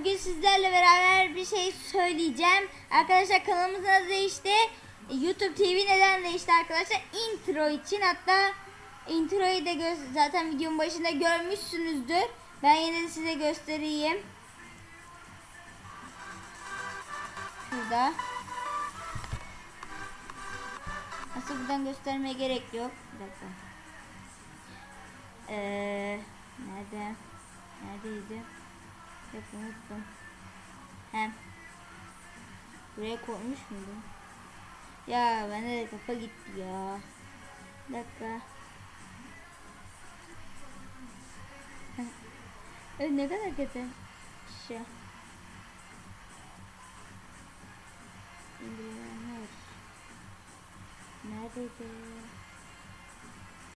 bugün sizlerle beraber bir şey söyleyeceğim. Arkadaşlar kanalımızın adı değişti. YouTube TV neden değişti arkadaşlar? Intro için, hatta introyu da zaten videonun başında görmüşsünüzdür. Ben yine de size göstereyim. Şurada. Aslında buradan göstermeye gerek yok. Bir dakika. Nerede? Neredeydi? Yok, unuttum. Hem buraya koymuş muydum? Ya bende de kafa gitti ya. Bir dakika. Ne kadar kötü. Şu. İndirilenler. Neredeydi?